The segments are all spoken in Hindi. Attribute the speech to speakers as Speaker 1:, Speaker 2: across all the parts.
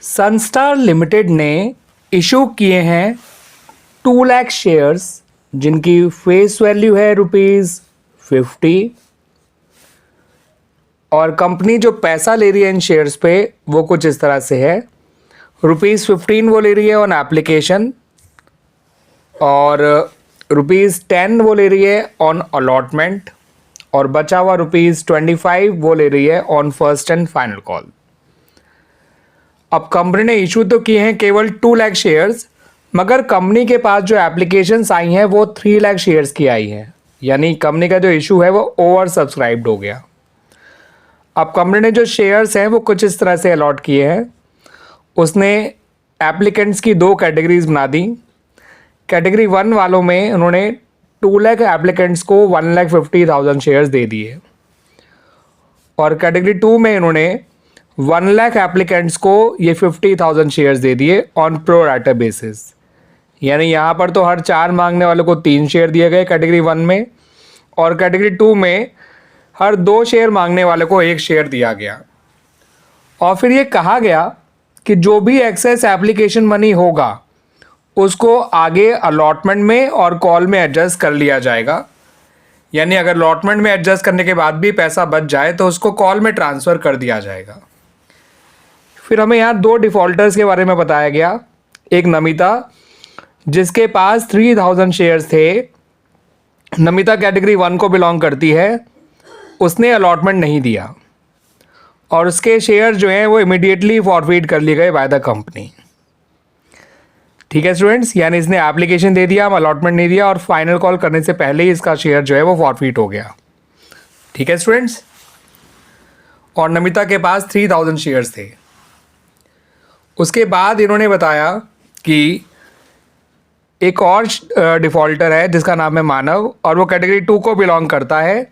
Speaker 1: सनस्टार लिमिटेड ने इशू किए हैं 2 लाख शेयर्स जिनकी फेस वैल्यू है ₹50 और कंपनी जो पैसा ले रही है इन शेयर्स पे वो कुछ इस तरह से है। ₹15 वो ले रही है ऑन एप्लीकेशन और ₹10 वो ले रही है ऑन अलॉटमेंट और बचा हुआ ₹25 वो ले रही है on first and final call. अब कंपनी ने इशू तो किए हैं केवल 2 लाख शेयर्स, मगर कंपनी के पास जो एप्लीकेशंस आई हैं वो 3 लाख शेयर्स की आई हैं, यानी कंपनी का जो इशू है वो ओवर सब्सक्राइब्ड हो गया। अब कंपनी ने जो शेयर्स हैं वो कुछ इस तरह से अलॉट किए हैं। उसने एप्लीकेंट्स की 2 कैटेगरीज बना दी। कैटेगरी 1 वालों में उन्होंने 2 लाख एप्लीकेंट्स को 1,50,000 शेयर्स दे दिए और कैटेगरी 2 में इन्होंने 1 लाख एप्लीकेंट्स को ये 50,000 शेयर्स दे दिए ऑन प्रो राटा बेसिस। यानी यहाँ पर तो हर 4 मांगने वालों को 3 शेयर दिए गए कैटेगरी 1 में, और कैटेगरी 2 में हर 2 शेयर मांगने वाले को 1 शेयर दिया गया। और फिर ये कहा गया कि जो भी एक्सेस एप्लीकेशन मनी होगा उसको आगे अलॉटमेंट में और कॉल में एडजस्ट कर लिया जाएगा। यानी अगर अलॉटमेंट में एडजस्ट करने के बाद भी पैसा बच जाए तो उसको कॉल में ट्रांसफ़र कर दिया जाएगा। फिर हमें यहाँ 2 डिफ़ॉल्टर्स के बारे में बताया गया। एक नमिता जिसके पास 3,000 शेयर्स थे, नमिता कैटेगरी 1 को बिलोंग करती है, उसने अलॉटमेंट नहीं दिया और उसके शेयर जो हैं वो इमीडिएटली फॉरफिट कर लिए गए बाय द कंपनी। ठीक है स्टूडेंट्स, यानी इसने एप्लीकेशन दे दिया, अलॉटमेंट नहीं दिया और फाइनल कॉल करने से पहले ही इसका शेयर जो है वो फॉरफिट हो गया। ठीक है स्टूडेंट्स, और नमिता के पास 3,000 शेयर्स थे। उसके बाद इन्होंने बताया कि एक और डिफ़ॉल्टर है जिसका नाम है मानव और वो कैटेगरी 2 को बिलोंग करता है।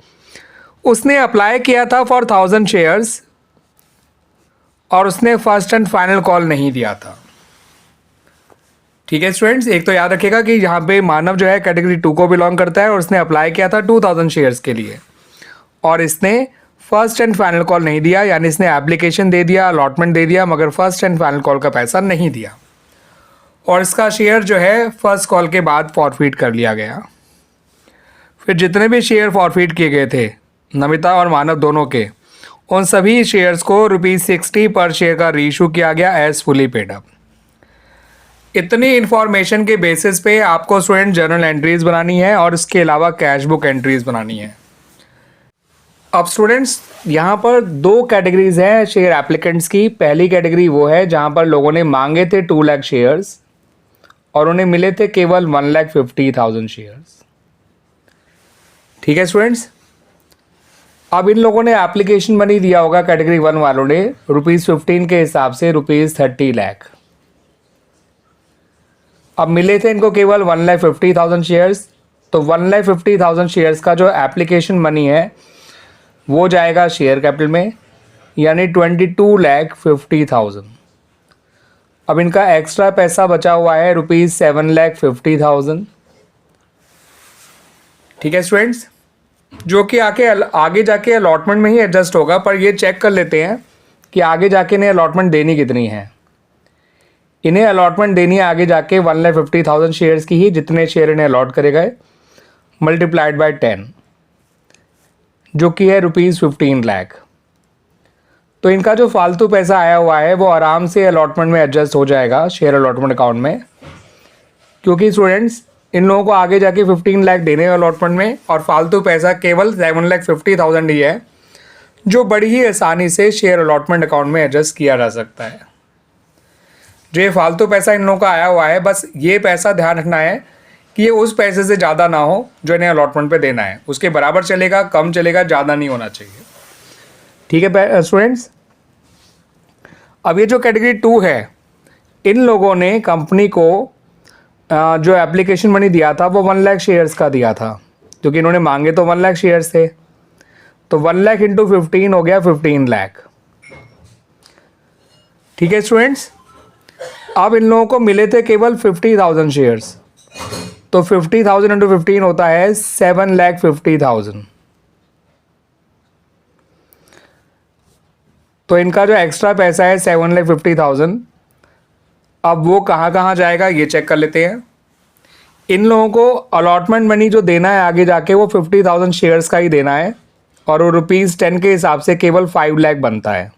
Speaker 1: उसने अप्लाई किया था फॉर 1,000 शेयर्स और उसने फर्स्ट एंड फाइनल कॉल नहीं दिया था। ठीक है स्टूडेंट्स, एक तो याद रखिएगा कि यहाँ पे मानव जो है कैटेगरी 2 को बिलोंग करता है और उसने अप्लाई किया था 2,000 शेयर्स के लिए और इसने फर्स्ट एंड फाइनल कॉल नहीं दिया, यानी इसने एप्लीकेशन दे दिया, अलॉटमेंट दे दिया, मगर फर्स्ट एंड फाइनल कॉल का पैसा नहीं दिया और इसका शेयर जो है फर्स्ट कॉल के बाद फॉरफिट कर लिया गया। फिर जितने भी शेयर फॉरफिट किए गए थे नमिता और मानव दोनों के, उन सभी शेयर्स को ₹60 पर शेयर का रीइशू किया गया एज फुली पेड अप। इतनी इन्फॉर्मेशन के बेसिस पे आपको स्टूडेंट जर्नल एंट्रीज बनानी है और इसके अलावा कैश बुक एंट्रीज बनानी है। अब स्टूडेंट्स यहाँ पर 2 कैटेगरीज हैं शेयर एप्लीकेंट्स की। पहली कैटेगरी वो है जहाँ पर लोगों ने मांगे थे 2 लाख शेयर्स और उन्हें मिले थे केवल 1,50,000 शेयर्स। ठीक है स्टूडेंट्स, अब इन लोगों ने एप्लीकेशन मनी दिया होगा कैटेगरी 1 वालों ने ₹15 के हिसाब से ₹30 लाख। अब मिले थे इनको केवल 1,50,000 शेयर्स, तो 1,50,000 शेयर्स का जो एप्लीकेशन मनी है वो जाएगा शेयर कैपिटल में, यानी 22,50,000। अब इनका एक्स्ट्रा पैसा बचा हुआ है ₹7,50,000। ठीक है स्टूडेंट्स, जो कि आगे जाके अलॉटमेंट में ही एडजस्ट होगा, पर ये चेक कर लेते हैं कि आगे जाके इन्हें अलॉटमेंट देनी कितनी है। इन्हें अलॉटमेंट देनी है आगे जाके 1,50,000 शेयर्स की ही, जितने शेयर इन्हें अलॉट करे गए मल्टीप्लाइड बाय 10, जो कि है ₹15 लाख। तो इनका जो फालतू पैसा आया हुआ है वो आराम से अलॉटमेंट में एडजस्ट हो जाएगा शेयर अलॉटमेंट अकाउंट में, क्योंकि स्टूडेंट्स इन लोगों को आगे जाके 15 लाख देने हैं अलॉटमेंट में और फालतू पैसा केवल 7,50,000 ही है, जो बड़ी ही आसानी से शेयर अलॉटमेंट अकाउंट में एडजस्ट किया जा सकता है। जो ये फालतू पैसा इन लोगों का आया हुआ है, बस ये पैसा ध्यान रखना है कि ये उस पैसे से ज़्यादा ना हो जो इन्हें अलॉटमेंट पे देना है। उसके बराबर चलेगा, कम चलेगा, ज़्यादा नहीं होना चाहिए। ठीक है स्टूडेंट्स, अब ये जो कैटेगरी 2 है, इन लोगों ने कंपनी को जो एप्लीकेशन मनी दिया था वो 1 लाख शेयर्स का दिया था, क्योंकि इन्होंने मांगे तो 1 लाख शेयर्स थे, तो 1 लाख इंटू 15 हो गया 15 लाख। ठीक है स्टूडेंट्स, अब इन लोगों को मिले थे केवल 50,000 शेयर्स, तो 50,000 इंटू 15 होता है 7,50,000। तो इनका जो एक्स्ट्रा पैसा है 7,50,000 अब वो कहाँ कहाँ जाएगा ये चेक कर लेते हैं। इन लोगों को अलॉटमेंट मनी जो देना है आगे जाके वो 50,000 शेयर्स का ही देना है और वो ₹10 के हिसाब से केवल 5 लाख बनता है।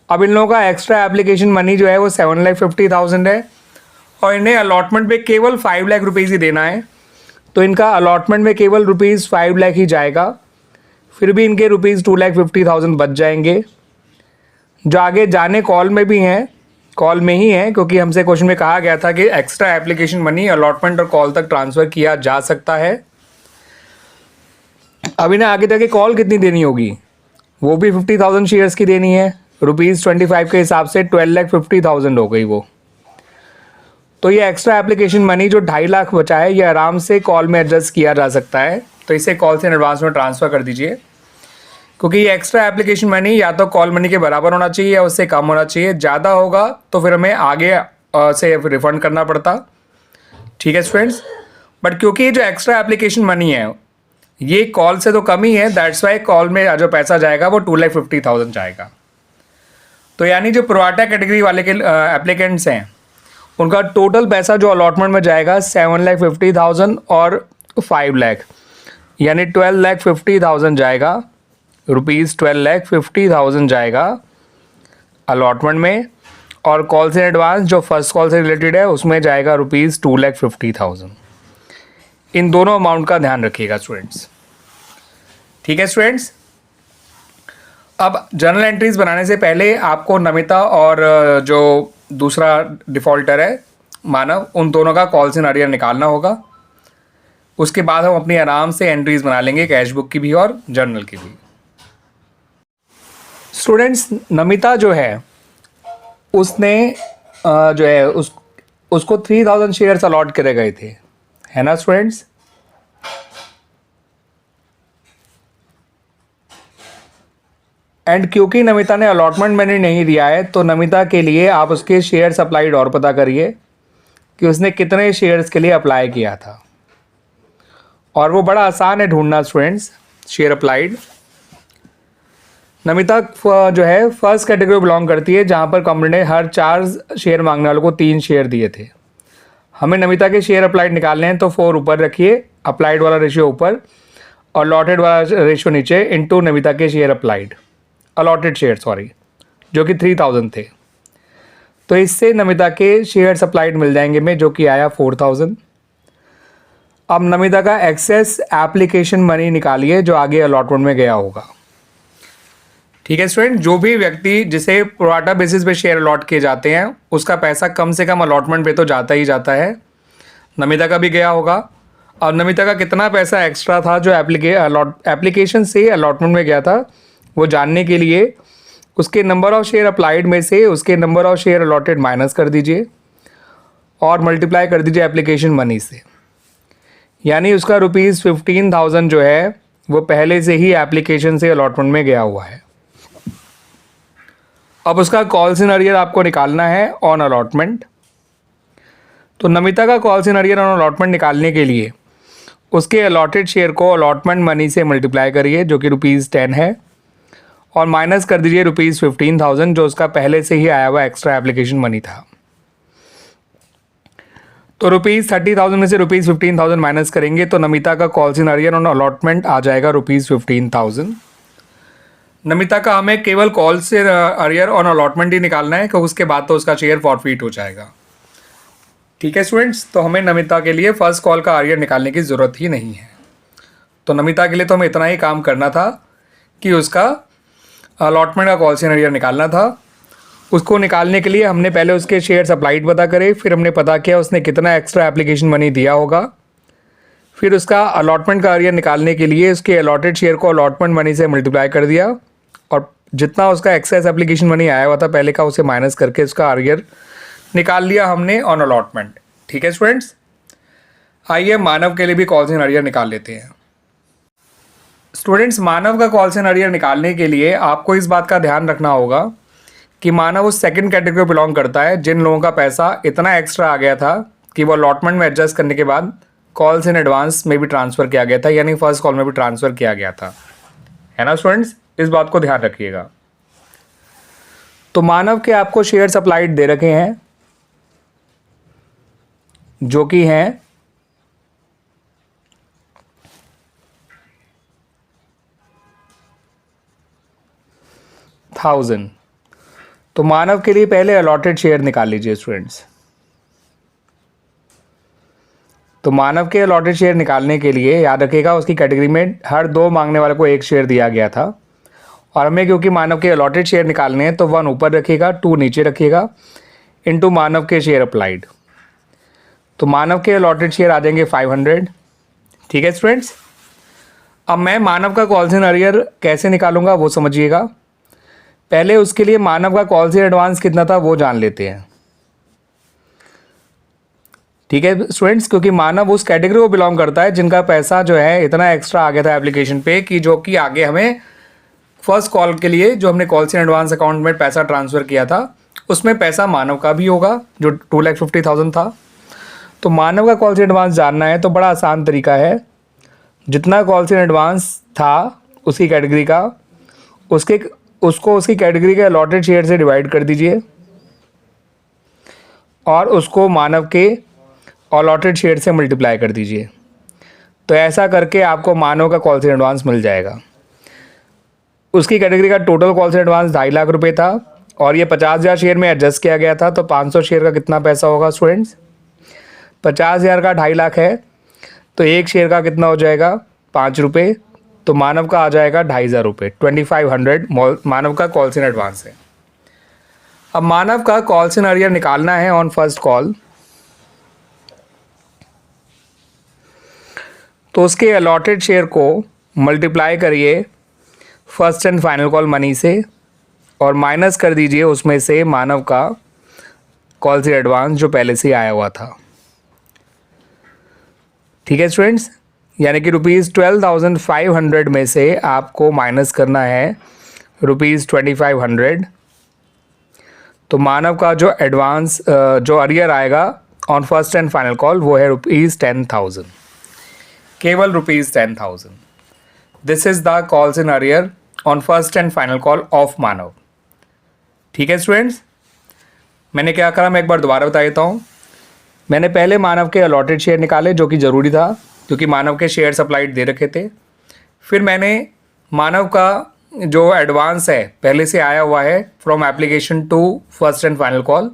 Speaker 1: अब इन लोगों का एक्स्ट्रा एप्लीकेशन मनी जो है वो 7,50,000 है और इन्हें अलॉटमेंट पे केवल 5 लाख रुपीज़ ही देना है, तो इनका अलॉटमेंट में केवल ₹5 लाख ही जाएगा। फिर भी इनके ₹2,50,000 बच जाएंगे, जो आगे जाने कॉल में भी हैं, कॉल में ही है, क्योंकि हमसे क्वेश्चन में कहा गया था कि एक्स्ट्रा एप्लीकेशन मनी अलॉटमेंट और कॉल तक ट्रांसफ़र किया जा सकता है। अब इन्हें आगे जाके कॉल कितनी देनी होगी, वो भी 50,000 शेयर्स की देनी है। ₹25 के हिसाब से 12,50,000 हो गई वो। तो ये एक्स्ट्रा एप्लीकेशन मनी जो 2.5 लाख बचा है ये आराम से कॉल में एडजस्ट किया जा सकता है, तो इसे कॉल से एडवांस में ट्रांसफ़र कर दीजिए, क्योंकि ये एक्स्ट्रा एप्लीकेशन मनी या तो कॉल मनी के बराबर होना चाहिए या उससे कम होना चाहिए। ज़्यादा होगा तो फिर हमें आगे से रिफ़ंड करना पड़ता। ठीक है स्टूडेंट्स, बट क्योंकि ये जो एक्स्ट्रा एप्लीकेशन मनी है ये कॉल से तो कम ही है, दैट्स वाई कॉल में जो पैसा जाएगा वो 2,50,000 जाएगा। तो यानी जो प्रोराटा कैटेगरी वाले के एप्लीकेंट्स हैं उनका टोटल पैसा जो अलॉटमेंट में जाएगा 7,50,000 और 5 लाख, यानी 12,50,000 जाएगा। ₹12,50,000 जाएगा अलॉटमेंट में, और कॉल से एडवांस जो फर्स्ट कॉल से रिलेटेड है उसमें जाएगा ₹2,50,000। इन दोनों अमाउंट का ध्यान रखिएगा स्टूडेंट्स। ठीक है स्टूडेंट्स, अब जर्नल एंट्रीज बनाने से पहले आपको नमिता और जो दूसरा डिफ़ॉल्टर है मानव, उन दोनों का कॉल सिनेरियो निकालना होगा। उसके बाद हम अपनी आराम से एंट्रीज बना लेंगे, कैश बुक की भी और जर्नल की भी। स्टूडेंट्स, नमिता जो है उसने जो है उसको 3,000 शेयर्स अलॉट करे गए थे, है ना स्टूडेंट्स। एंड क्योंकि नमिता ने अलॉटमेंट मनी नहीं दिया है तो नमिता के लिए आप उसके शेयर्स अप्लाइड और पता करिए कि उसने कितने शेयर्स के लिए अप्लाई किया था, और वो बड़ा आसान है ढूंढना स्टूडेंट्स। शेयर अप्लाइड, नमिता जो है फर्स्ट कैटेगरी बिलोंग करती है जहाँ पर कंपनी ने हर 4 शेयर मांगने वालों को 3 शेयर दिए थे। हमें नमिता के शेयर अप्लाइड निकालने हैं, तो 4 ऊपर रखिए, अप्लाइड वाला रेशियो ऊपर और अलॉटेड वाला रेशियो नीचे, इनटू नमिता के share applied allotted share sorry, जो कि 3,000 थे। तो इससे नमिता के शेयर अप्लाइड मिल जाएंगे में, जो कि आया 4,000। अब नमिता का एक्सेस एप्लीकेशन मनी निकालिए जो आगे अलॉटमेंट में गया होगा। ठीक है स्टूडेंट, जो भी व्यक्ति जिसे प्रोराटा बेसिस पे शेयर अलॉट किए जाते हैं उसका पैसा कम से कम अलॉटमेंट पे तो जाता ही जाता है। नमिता का भी गया होगा। और नमिता का कितना पैसा एक्स्ट्रा था जो एप्लीकेशन से अलॉटमेंट में गया था, वो जानने के लिए उसके नंबर ऑफ शेयर अप्लाइड में से उसके number of share allotted minus कर दीजिए और मल्टीप्लाई कर दीजिए एप्लीकेशन मनी से। यानी उसका ₹15,000 जो है वो पहले से ही एप्लीकेशन से अलॉटमेंट में गया हुआ है। अब उसका कॉल सिनेरियो आपको निकालना है ऑन अलॉटमेंट। तो नमिता का कॉल सिनेरियो ऑन अलॉटमेंट निकालने के लिए उसके अलॉटेड शेयर को अलॉटमेंट मनी से मल्टीप्लाई करिए, जो कि ₹10 है, और माइनस कर दीजिए ₹15,000 जो उसका पहले से ही आया हुआ एक्स्ट्रा एप्लीकेशन मनी था। तो ₹30,000 में से ₹15,000 माइनस करेंगे तो नमिता का कॉल सिनेरियो ऑन अलॉटमेंट आ जाएगा ₹15,000। नमिता का हमें केवल कॉल से अरियर ऑन अलॉटमेंट ही निकालना है, क्योंकि उसके बाद तो उसका शेयर फॉरफीट हो जाएगा। ठीक है स्टूडेंट्स, तो हमें नमिता के लिए फर्स्ट कॉल का अरियर निकालने की ज़रूरत ही नहीं है। तो नमिता के लिए तो हमें इतना ही काम करना था कि उसका अलॉटमेंट का कॉल सिनेरियो निकालना था। उसको निकालने के लिए हमने पहले उसके शेयर्स अप्लाइड पता करे, फिर हमने पता किया उसने कितना एक्स्ट्रा एप्लीकेशन मनी दिया होगा, फिर उसका अलॉटमेंट का अरियर निकालने के लिए उसके अलॉटेड शेयर को अलॉटमेंट मनी से मल्टीप्लाई कर दिया, और जितना उसका एक्सेस एप्लीकेशन मनी आया हुआ था पहले का उसे माइनस करके उसका अरियर निकाल लिया हमने ऑन अलॉटमेंट। ठीक है स्टूडेंट्स, आइए मानव के लिए भी कॉल सिनेरियो निकाल लेते हैं। स्टूडेंट्स, मानव का कॉल सिनेरियो निकालने के लिए आपको इस बात का ध्यान रखना होगा कि मानव उस सेकंड कैटेगरी को बिलोंग करता है जिन लोगों का पैसा इतना एक्स्ट्रा आ गया था कि वो अलॉटमेंट में एडजस्ट करने के बाद कॉल्स इन एडवांस में भी ट्रांसफ़र किया गया था, यानी फर्स्ट कॉल में भी ट्रांसफ़र किया गया था, है ना स्टूडेंट्स। इस बात को ध्यान रखिएगा। तो मानव के आपको शेयर अप्लाइड दे रखे हैं जो कि हैं 1000। तो मानव के लिए पहले अलॉटेड शेयर निकाल लीजिए स्टूडेंट्स। तो मानव के अलॉटेड शेयर निकालने के लिए याद रखिएगा उसकी कैटेगरी में हर 2 मांगने वाले को 1 शेयर दिया गया था, और हमें क्योंकि मानव के अलॉटेड शेयर निकालने हैं तो 1 ऊपर रखिएगा 2 नीचे रखिएगा इनटू मानव के शेयर अप्लाइड। तो मानव के अलॉटेड शेयर आ जाएंगे 500। ठीक है स्टूडेंट्स, अब मैं मानव का कॉल्स इन अरियर कैसे निकालूंगा वो समझिएगा। पहले उसके लिए मानव का कॉल्स इन एडवांस कितना था वो जान लेते हैं। ठीक है स्टूडेंट्स, क्योंकि मानव उस कैटेगरी को बिलोंग करता है जिनका पैसा जो है इतना एक्स्ट्रा आ गया था एप्लीकेशन पे कि जो कि आगे हमें फर्स्ट कॉल के लिए जो हमने कॉल्स इन एडवांस अकाउंट में पैसा ट्रांसफ़र किया था उसमें पैसा मानव का भी होगा जो 2,50,000 था। तो मानव का कॉल्स इन एडवांस जानना है तो बड़ा आसान तरीका है, जितना कॉल्स इन एडवांस था उसकी कैटेगरी का उसको उसकी कैटेगरी के अलॉटेड शेयर से डिवाइड कर दीजिए और उसको मानव के अलॉटेड शेयर से मल्टीप्लाई कर दीजिए। तो ऐसा करके आपको मानव का कॉल्स इन एडवांस मिल जाएगा। उसकी कैटेगरी का total calls in advance 2.5 lakh रुपए था और ये 50,000 शेयर में एडजस्ट किया गया था। तो 500 शेयर का कितना पैसा होगा स्टूडेंट्स? 50,000 का 2.5 लाख है तो एक शेयर का कितना हो जाएगा? 5 रुपये। तो मानव का आ जाएगा 2,500 रुपये, 2500 मानव का कॉल्स इन एडवांस है। अब मानव का कॉल्स इन अरियर निकालना है ऑन फर्स्ट कॉल। तो उसके अलॉटेड शेयर को मल्टीप्लाई करिए first and final call money से और माइनस कर दीजिए उसमें से मानव का कॉल्स इन एडवांस जो पहले से आया हुआ था। ठीक है स्टूडेंट्स, यानी कि ₹12,500 में से आपको माइनस करना है ₹2,500। तो मानव का जो एडवांस जो अरियर आएगा on first and final call वो है ₹10,000, केवल ₹10,000। This is the calls in arrear on first and final call of Manav. ठीक है स्टूडेंट्स, मैंने क्या करा मैं एक बार दोबारा बता देता हूँ। मैंने पहले मानव के अलॉटेड शेयर निकाले जो कि ज़रूरी था क्योंकि मानव के शेयर सप्लाइड दे रखे थे। फिर मैंने मानव का जो एडवांस है पहले से आया हुआ है from application to first and final call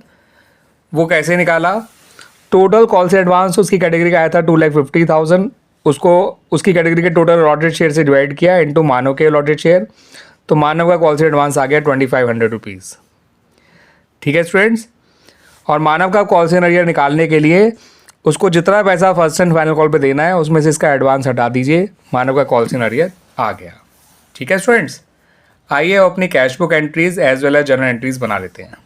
Speaker 1: वो कैसे निकाला। टोटल कॉल्स एडवांस उसकी कैटेगरी का आया था 2,50,000, उसको उसकी कैटेगरी के टोटल अलॉटेड शेयर से डिवाइड किया इनटू मानव के अलॉटेड शेयर। तो मानव का कॉल्स एडवांस आ गया 2,500 रुपीज़। ठीक है स्टूडेंट्स, और मानव का कॉल्स इन अरियर निकालने के लिए उसको जितना पैसा फर्स्ट एंड फाइनल कॉल पे देना है उसमें से इसका एडवांस हटा दीजिए, मानव का कॉल्स इन अरियर आ गया। ठीक है स्टूडेंट्स, आइए अब अपनी cash book entries as well as journal entries बना लेते हैं।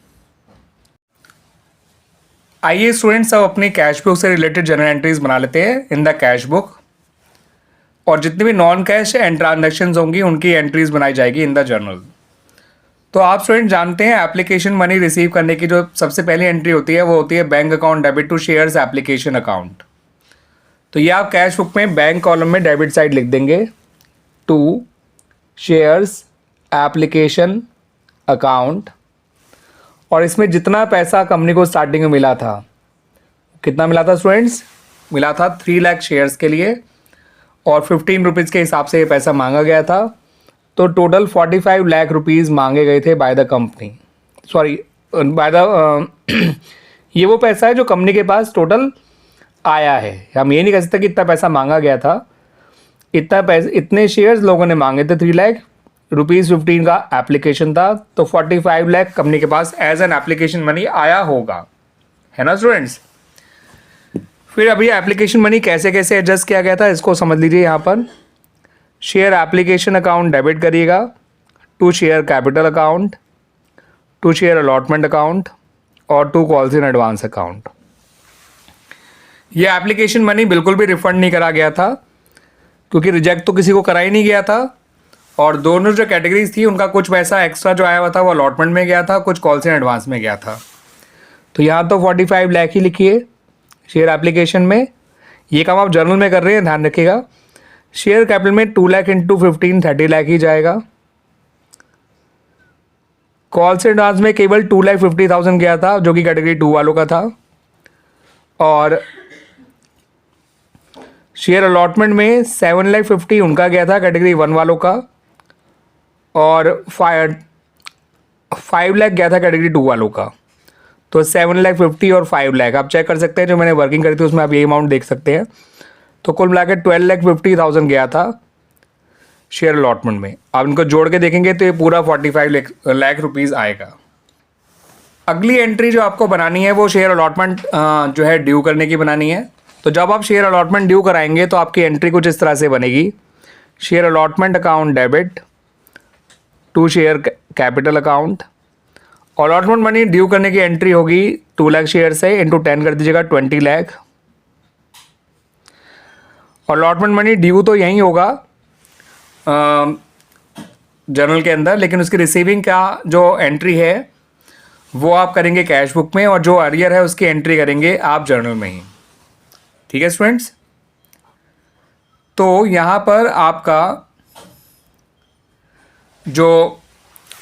Speaker 1: आइए स्टूडेंट्स अब अपनी कैश बुक से रिलेटेड जर्नल एंट्रीज बना लेते हैं इन द कैश बुक, और जितनी भी नॉन कैश एंड ट्रांजैक्शंस होंगी उनकी एंट्रीज बनाई जाएगी इन द जर्नल। तो आप स्टूडेंट जानते हैं एप्लीकेशन मनी रिसीव करने की जो सबसे पहली एंट्री होती है वो होती है bank account debit to shares application account. तो ये आप कैश बुक में बैंक कॉलम में डेबिट साइड लिख देंगे टू शेयर्स एप्लीकेशन अकाउंट, और इसमें जितना पैसा कंपनी को स्टार्टिंग में मिला था, कितना मिला था स्टूडेंट्स? मिला था 3 लाख शेयर्स के लिए और 15 रुपीज़ के हिसाब से ये पैसा मांगा गया था। तो टोटल 45 लाख रुपीज़ मांगे गए थे by the company, sorry by the ये वो पैसा है जो कंपनी के पास टोटल आया है। हम ये नहीं कह सकते कि इतना पैसा मांगा गया था, इतने शेयर्स लोगों ने मांगे थे। 3 लाख रुपीज़ 15 का एप्लीकेशन था, तो 45 लाख कंपनी के पास एज एन एप्लीकेशन मनी आया होगा, है ना स्टूडेंट्स। फिर अभी एप्लीकेशन मनी कैसे कैसे एडजस्ट किया गया था इसको समझ लीजिए। यहाँ पर शेयर एप्लीकेशन अकाउंट डेबिट करिएगा to share capital account, to share allotment account और to calls in advance account. ये एप्लीकेशन मनी बिल्कुल भी रिफंड नहीं करा गया था क्योंकि रिजेक्ट तो किसी को करा ही नहीं गया था, और दोनों जो कैटेगरीज थी उनका कुछ पैसा एक्स्ट्रा जो आया हुआ था वो अलॉटमेंट में गया था, कुछ कॉल्स इन एडवांस में गया था। तो यहाँ तो 45 लाख ही लिखिए शेयर एप्लीकेशन में। ये काम आप जर्नल में कर रहे हैं, ध्यान रखिएगा। शेयर कैपिटल में 2 लाख इंटू 15 30 लाख ही जाएगा। कॉल्स इन एडवांस में केवल 2,50,000 गया था जो कि कैटेगरी 2 वालों का था, और शेयर अलॉटमेंट में 7,50,000 उनका गया था कैटेगरी 1 वालों का, और 5 लाख गया था कैटेगरी 2 वालों का। तो 7,50,000 और 5 लाख आप चेक कर सकते हैं, जो मैंने वर्किंग करी थी उसमें आप ये अमाउंट देख सकते हैं। तो कुल मिला के 12,50,000 गया था शेयर अलॉटमेंट में। आप इनको जोड़ के देखेंगे तो ये पूरा 45 लाख रुपीज़ आएगा। अगली एंट्री जो आपको बनानी है वो शेयर अलॉटमेंट जो है ड्यू करने की बनानी है। तो जब आप शेयर अलॉटमेंट ड्यू कराएंगे तो आपकी एंट्री कुछ इस तरह से बनेगी। Share allotment account debit to share capital account. Allotment money due करने की एंट्री होगी 2 लाख शेयर से इंटू 10 कर दीजिएगा 20 लाख। अलॉटमेंट मनी ड्यू तो यहीं होगा जर्नल के अंदर, लेकिन उसकी रिसीविंग का जो एंट्री है वो आप करेंगे कैश बुक में, और जो अरियर है उसकी एंट्री करेंगे आप जर्नल में ही। ठीक है स्टूडेंट्स, तो यहाँ पर आपका जो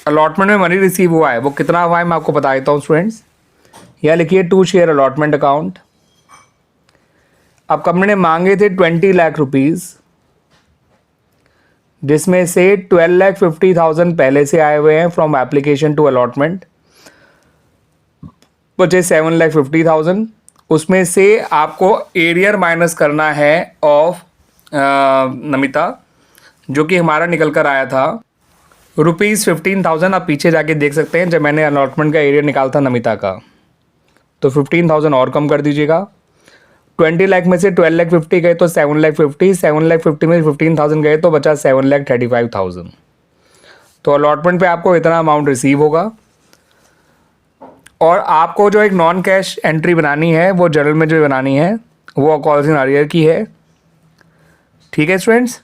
Speaker 1: अलॉटमेंट में मनी रिसीव हुआ है वो कितना हुआ है मैं आपको बता देता हूँ स्टूडेंट्स। यहाँ लिखिए 2 शेयर अलॉटमेंट अकाउंट। अब कंपनी ने मांगे थे 20 लाख रुपीज़, जिसमें से 12,50,000 पहले से आए हुए हैं फ्रॉम एप्लीकेशन टू अलॉटमेंट, बचे 7,50,000। उसमें से आपको एरियर माइनस करना है ऑफ नमिता, जो कि हमारा निकल कर आया था ₹15,000। आप पीछे जाके देख सकते हैं जब मैंने अलॉटमेंट का एरियर निकाला था नमिता का, तो 15,000 और कम कर दीजिएगा। 20 लाख में से 12,50,000 गए तो 7,50,000, 7,50,000 में 15,000 गए तो बचा 7,35,000। तो अलॉटमेंट पे आपको इतना अमाउंट रिसीव होगा। और आपको जो एक नॉन कैश एंट्री बनानी है वो जर्नल में जो बनानी है वो कॉल्स इन अरियर की है। ठीक है स्टूडेंट्स,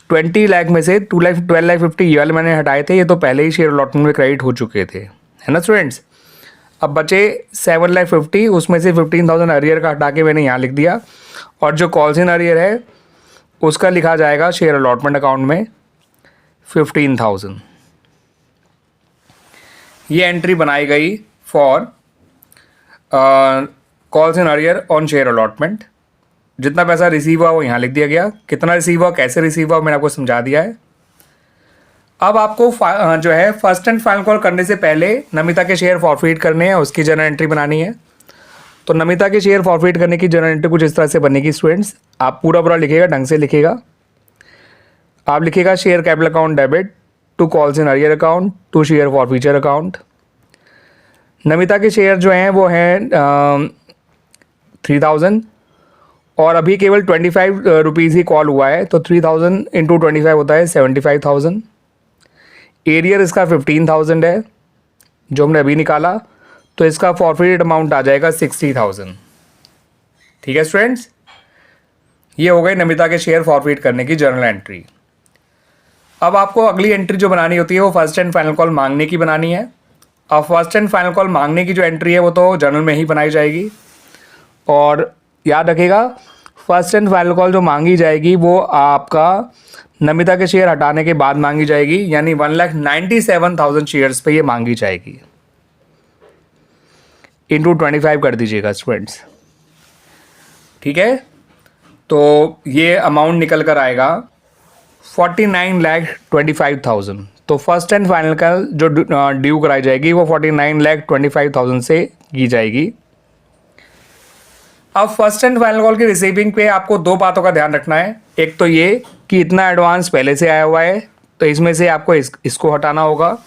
Speaker 1: 20 लाख में से 12,50,000 ये वाले मैंने हटाए थे, ये तो पहले ही शेयर अलॉटमेंट में क्रेडिट हो चुके थे, है ना स्टूडेंट्स। अब बचे 7,50,000, उसमें से 15,000 अरियर का हटा के मैंने यहाँ लिख दिया, और जो कॉल्स इन अरियर है उसका लिखा जाएगा शेयर अलॉटमेंट अकाउंट में 15,000। ये एंट्री बनाई गई for calls in arrear on share allotment. जितना पैसा रिसीव हुआ वो यहाँ लिख दिया गया, कितना रिसीव हुआ कैसे रिसीव हुआ मैंने आपको समझा दिया है। अब आपको जो है फर्स्ट एंड फाइनल कॉल करने से पहले नमिता के शेयर फॉरफिट करने हैं, उसकी जर्नल एंट्री बनानी है। तो नमिता के शेयर फॉरफिट करने की जर्नल एंट्री कुछ इस तरह से बनेगी स्टूडेंट्स। आप पूरा लिखिएगा, ढंग से लिखिएगा। आप लिखिएगा share capital account debit to calls in arrear account to share forfeiture account. Namita के शेयर जो हैं वो हैं 3,000, और अभी केवल 25 रुपीज़ ही कॉल हुआ है, तो 3,000 इंटू 25 होता है 75,000। एरियर इसका 15,000 है जो हमने अभी निकाला, तो इसका फॉरफिटेड अमाउंट आ जाएगा 60,000। ठीक है स्टूडेंट्स, ये हो गई नमिता के शेयर फॉरफिट करने की जर्नल एंट्री। अब आपको अगली एंट्री जो बनानी होती है वो फर्स्ट एंड फाइनल कॉल मांगने की बनानी है। अब फर्स्ट एंड फाइनल कॉल मांगने की जो एंट्री है वो तो जर्नल में ही बनाई जाएगी, और याद रखिएगा फर्स्ट एंड फाइनल कॉल जो मांगी जाएगी वो आपका नमिता के शेयर हटाने के बाद मांगी जाएगी, यानी 1,97,000 शेयर्स पे ये मांगी जाएगी। इंटू 25 कर दीजिएगा स्टूडेंट्स। ठीक है, तो ये अमाउंट निकल कर आएगा 49,25,000। तो फर्स्ट एंड फाइनल का जो ड्यू कराई जाएगी वो 49,25,000 से की जाएगी। अब फर्स्ट एंड फाइनल कॉल की रिसीविंग पे आपको 2 बातों का ध्यान रखना है। एक तो ये कि इतना एडवांस पहले से आया हुआ है, तो इसमें से आपको इसको हटाना होगा,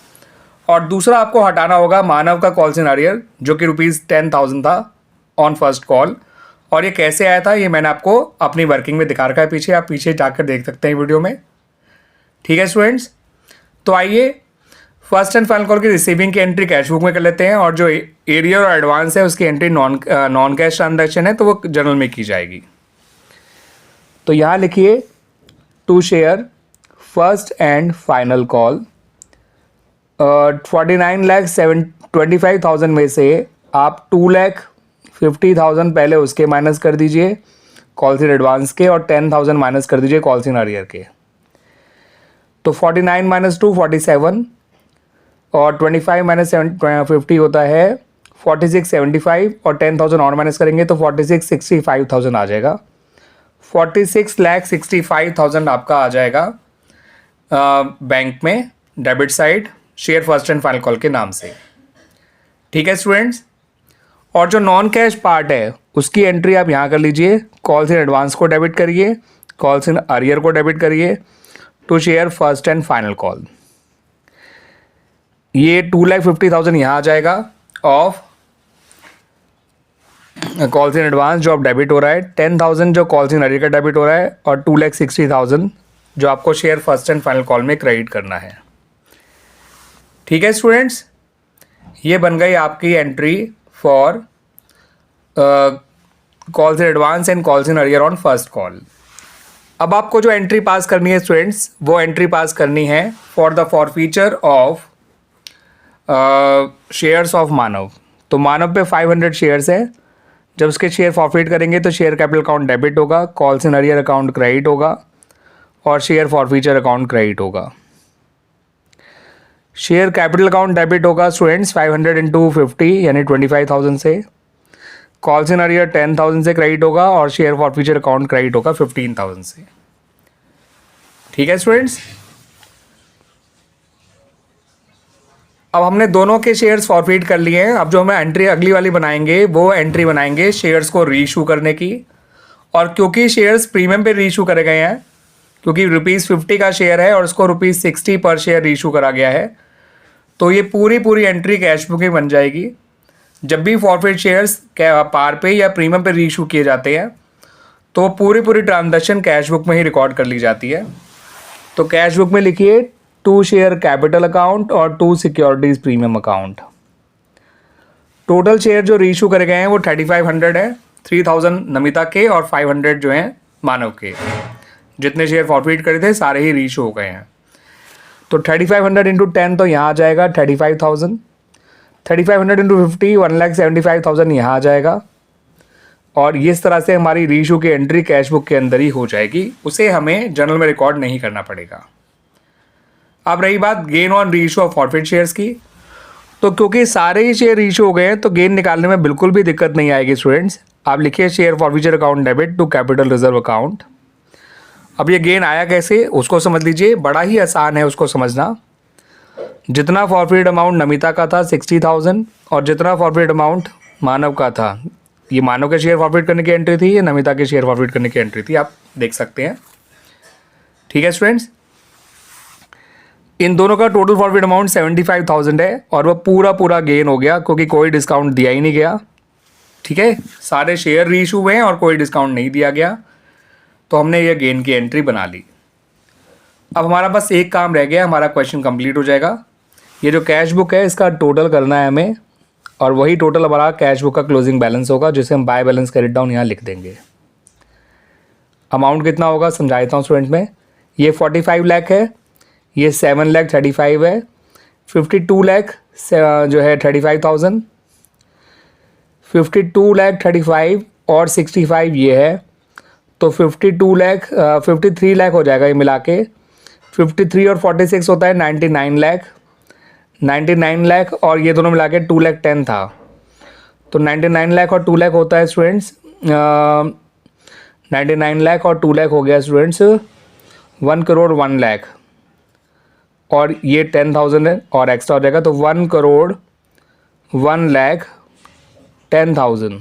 Speaker 1: और दूसरा आपको हटाना होगा मानव का कॉल्स इन अरियर जो कि ₹10,000 था ऑन फर्स्ट कॉल। और ये कैसे आया था ये मैंने आपको अपनी वर्किंग में दिखा रखा है पीछे, आप पीछे जाकर देख सकते हैं वीडियो में। ठीक है स्टूडेंट्स, तो आइए फर्स्ट एंड फाइनल कॉल की रिसीविंग की एंट्री कैश बुक में कर लेते हैं, और जो एरियर और एडवांस है उसकी एंट्री नॉन कैश ट्रांजैक्शन है तो वो जर्नल में की जाएगी। तो यहाँ लिखिए to share first and final call 49,25,000 में से आप 2,50,000 पहले उसके माइनस कर दीजिए कॉल्स इन एडवांस के, और 10,000 माइनस कर दीजिए कॉल्स इन अरियर के। तो 49 माइनस 2 47, और 25 माइनस 50 होता है 4675, और 10,000 और माइनस करेंगे तो 4665,000 आ जाएगा। 46,65,000 आपका आ जाएगा बैंक में debit side share first and final call के नाम से। ठीक है स्टूडेंट्स, और जो नॉन कैश पार्ट है उसकी एंट्री आप यहाँ कर लीजिए। कॉल्स इन एडवांस को डेबिट करिए, कॉल्स इन अरियर को डेबिट करिए to share first and final call. ये 2,50,000 यहाँ आ जाएगा ऑफ कॉल्स इन एडवांस जो आप डेबिट हो रहा है, 10,000 जो कॉल्स इन अरियर का डेबिट हो रहा है, और 2,60,000 जो आपको share first and final call में क्रेडिट करना है। ठीक है स्टूडेंट्स, ये बन गई आपकी entry for calls in advance and calls in arrear on first call. अब आपको जो एंट्री पास करनी है स्टूडेंट्स, वो एंट्री पास करनी है for the forfeiture of shares of Manav. तो मानव पे 500 शेयर्स है, जब उसके शेयर फॉरफिट करेंगे तो शेयर कैपिटल अकाउंट डेबिट होगा, calls in arrear account credit होगा और शेयर फॉरफीचर अकाउंट क्रेडिट होगा। शेयर कैपिटल अकाउंट डेबिट होगा स्टूडेंट्स 500 इंटू 50 यानी 25,000 से, कॉल्स इन अरियर 10,000 से क्रेडिट होगा और शेयर फॉरफीचर अकाउंट क्रेडिट होगा 15,000 से। ठीक है स्टूडेंट्स, अब हमने दोनों के शेयर्स फॉरफिट कर लिए हैं। अब जो हमें एंट्री अगली वाली बनाएंगे वो एंट्री बनाएंगे शेयर्स को रीइशू करने की। और क्योंकि शेयर्स प्रीमियम पे रीइशू करे गए हैं, क्योंकि ₹50 का शेयर है और उसको ₹60 पर शेयर रीइशू करा गया है, तो ये पूरी एंट्री कैश बुक में बन जाएगी। जब भी फॉरफिट शेयर्स पार पे या प्रीमियम पे रीइशू किए जाते हैं तो पूरी ट्रांजैक्शन कैश बुक में ही रिकॉर्ड कर ली जाती है। तो कैश बुक में लिखिए 2 शेयर कैपिटल अकाउंट और 2 securities premium account. Total share जो रीइशू करे गए हैं वो 3500 है, 3000 नमिता के और 500 जो हैं मानव के। जितने शेयर फॉरफिट करे थे सारे ही रीइशू हो गए हैं। तो 3500 इंटू 10 तो यहाँ आ जाएगा 35,000, 3500 इंटू 50 1,75,000 यहाँ आ जाएगा। और इस तरह से हमारी रीइशू की एंट्री कैश बुक के अंदर ही हो जाएगी, उसे हमें जर्नल में रिकॉर्ड नहीं करना पड़ेगा। अब रही बात gain on reissue of forfeit shares की, तो क्योंकि सारे ही शेयर रीइशू हो गए हैं तो गेन निकालने में बिल्कुल भी दिक्कत नहीं आएगी स्टूडेंट्स। आप लिखिए share forfeiture account debit to capital reserve account. अब ये गेन आया कैसे उसको समझ लीजिए, बड़ा ही आसान है उसको समझना। जितना फॉरफिट अमाउंट नमिता का था 60,000 और जितना फॉरफिट अमाउंट मानव का था, ये मानव के शेयर फॉरफिट करने की एंट्री थी, ये नमिता के शेयर फॉरफिट करने की एंट्री थी, आप देख सकते हैं। ठीक है स्टूडेंट्स, इन दोनों का टोटल फॉरफिट अमाउंट 75,000 है और वह पूरा गेन हो गया क्योंकि कोई डिस्काउंट दिया ही नहीं गया। ठीक है, सारे शेयर रीइशू हुए हैं और कोई डिस्काउंट नहीं दिया गया, तो हमने ये गेन की एंट्री बना ली। अब हमारा बस एक काम रह गया, हमारा क्वेश्चन कंप्लीट हो जाएगा। ये जो कैश बुक है इसका टोटल करना है हमें, और वही टोटल हमारा कैश बुक का क्लोजिंग बैलेंस होगा जिसे हम बाय बैलेंस कैरिड डाउन यहाँ लिख देंगे। अमाउंट कितना होगा समझा देता हूँ स्टूडेंट में। ये 45 लाख है, ये 7,35,000 है, 52 लाख जो है 35,000, 52,35,000 और 65 ये है, तो 53 लाख हो जाएगा ये मिला के। 53 और 46 होता है 99 लाख, 99 लाख और ये दोनों मिला के 2,10,000 था, तो 99 लाख और 2 लाख होता है स्टूडेंट्स 99 लाख और 2 लाख हो गया स्टूडेंट्स 1 करोड़ 1 लाख, और ये 10,000 है और एक्स्ट्रा हो जाएगा तो 1 करोड़ 1,10,000।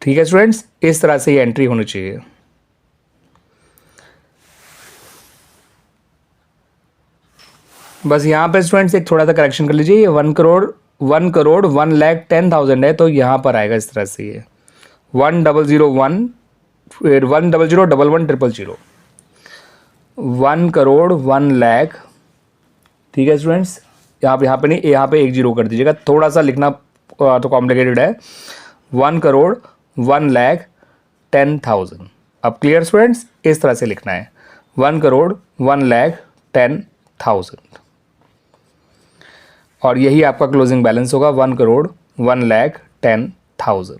Speaker 1: ठीक है स्टूडेंट्स, इस तरह से ये एंट्री होनी चाहिए। बस यहाँ पे स्टूडेंट्स एक थोड़ा सा करेक्शन कर लीजिए, ये 1 करोड़ 1,10,000 है, तो यहाँ पर आएगा इस तरह से ये 1,001 फिर 1,00,11,000 1 करोड़ 1 लाख। ठीक है स्टूडेंट्स, यहाँ पे नहीं, यहाँ पे 1 0 कर दीजिएगा, थोड़ा सा लिखना तो कॉम्प्लिकेटेड है। 1 करोड़ 1,10,000। अब क्लियर स्टूडेंट्स, इस तरह से लिखना है 1 करोड़ 1,10,000 और यही आपका क्लोजिंग बैलेंस होगा 1 करोड़ 1,10,000।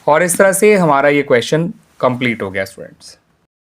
Speaker 1: और इस तरह से हमारा ये क्वेश्चन कंप्लीट हो गया स्टूडेंट्स।